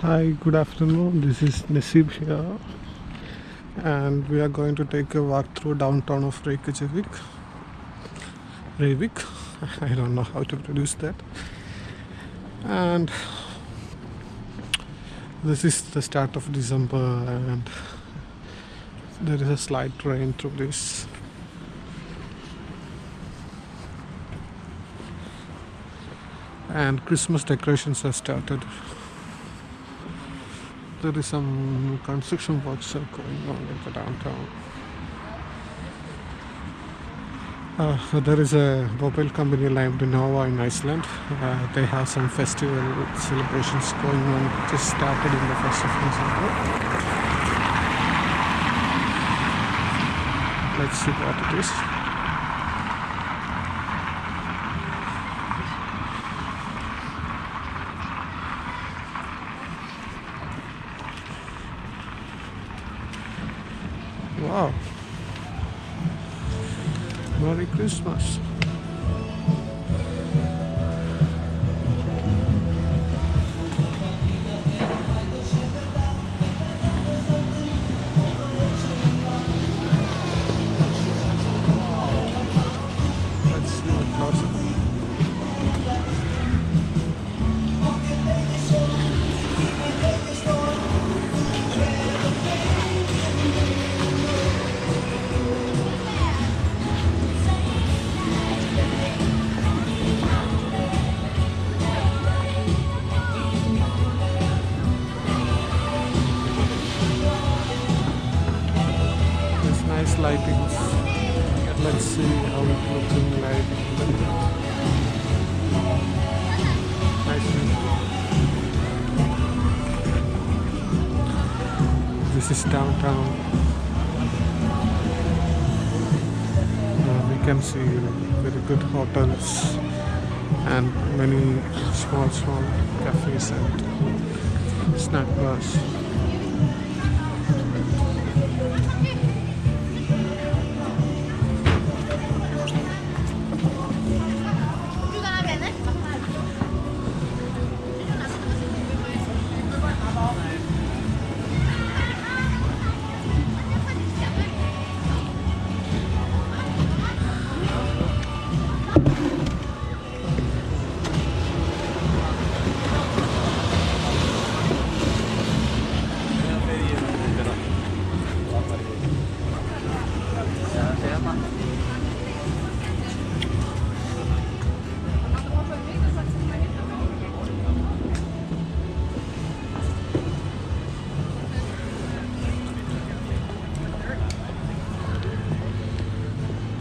Hi, good afternoon. This is Nasib here, and we are going to take a walk through downtown of Reykjavik. Reykjavik, I don't know how to pronounce that. And this is the start of December, and there is a slight rain through this. And Christmas decorations have started. There is some construction works are going on in the downtown. There is a mobile company named Nova in Iceland. They have some festival celebrations going on. Just started in the 1st of December. Let's see what it is. Wow. Merry Christmas. Let's see what closer. There's nice lightings. Let's see how it looks in light. This is downtown. We can see very good hotels and many small cafes and snack bars.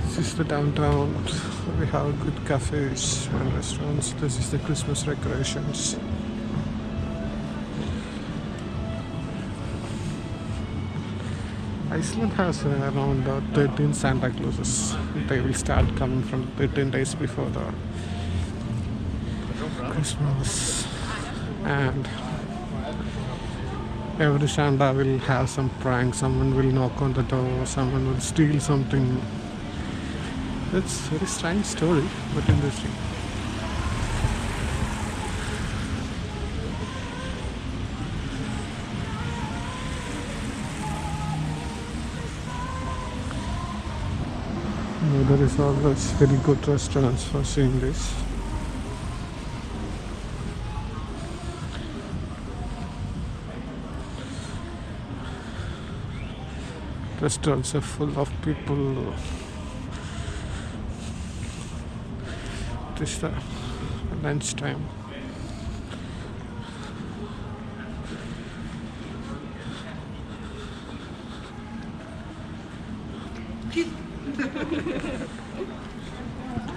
This is the downtown. We have good cafes and restaurants. This is the Christmas decorations. Iceland has around 13 Santa Clauses. They will start coming from 13 days before the Christmas, and every Santa will have some prank. Someone will knock on the door, someone will steal something. It's a very strange story, but interesting. There is always very good restaurants for seeing this. Restaurants are full of people. It is the lunchtime.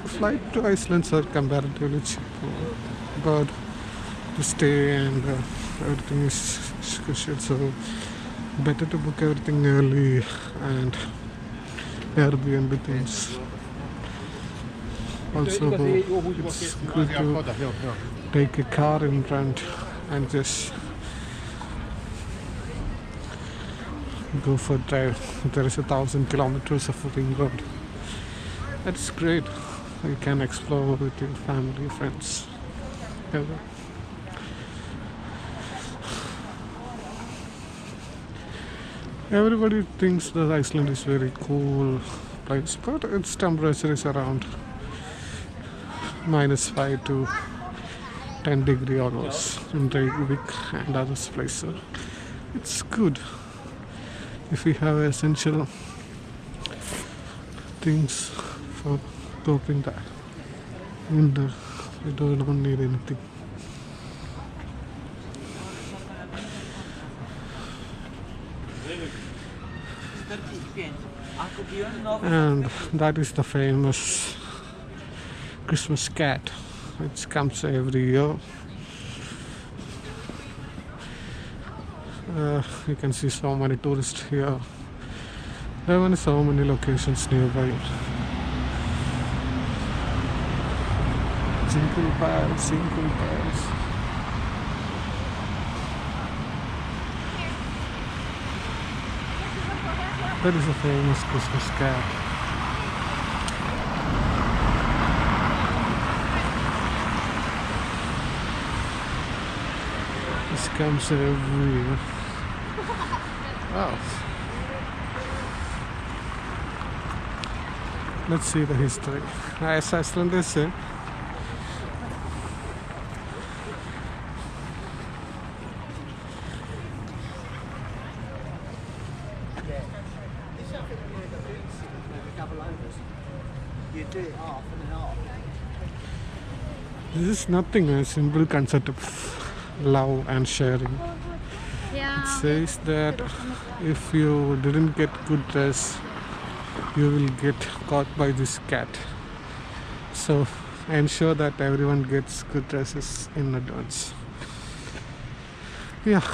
Flight to Iceland are comparatively cheap, but to stay and everything is scheduled, so better to book everything early and Airbnb things. Also, it's good to take a car in front and just go for a drive. There is 1,000 kilometers of ring road. That's great. You can explore with your family, friends. Everybody thinks that Iceland is very cool place, but its temperature is around -5 to 10 degree almost in Reykjavik and other places. It's good if we have essential things for coping that. And we don't need anything. And that is the famous Christmas cat which comes every year. You can see so many tourists here. There are so many locations nearby. Jingle bells, jingle bells. That is a famous Christmas cat. This comes every year. Wow. Let's see the history. As Icelanders say, You do it half and half. this is nothing a simple concept of love and sharing. It says that if you didn't get good dress, you will get caught by this cat. So ensure that everyone gets good dresses in advance. Yeah,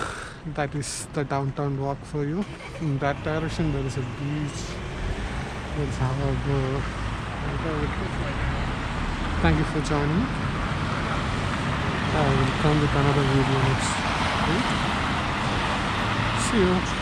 that is the downtown walk for you. In that direction there is a beach. There's harbor. Thank you for joining. I will come with another video next week. See you.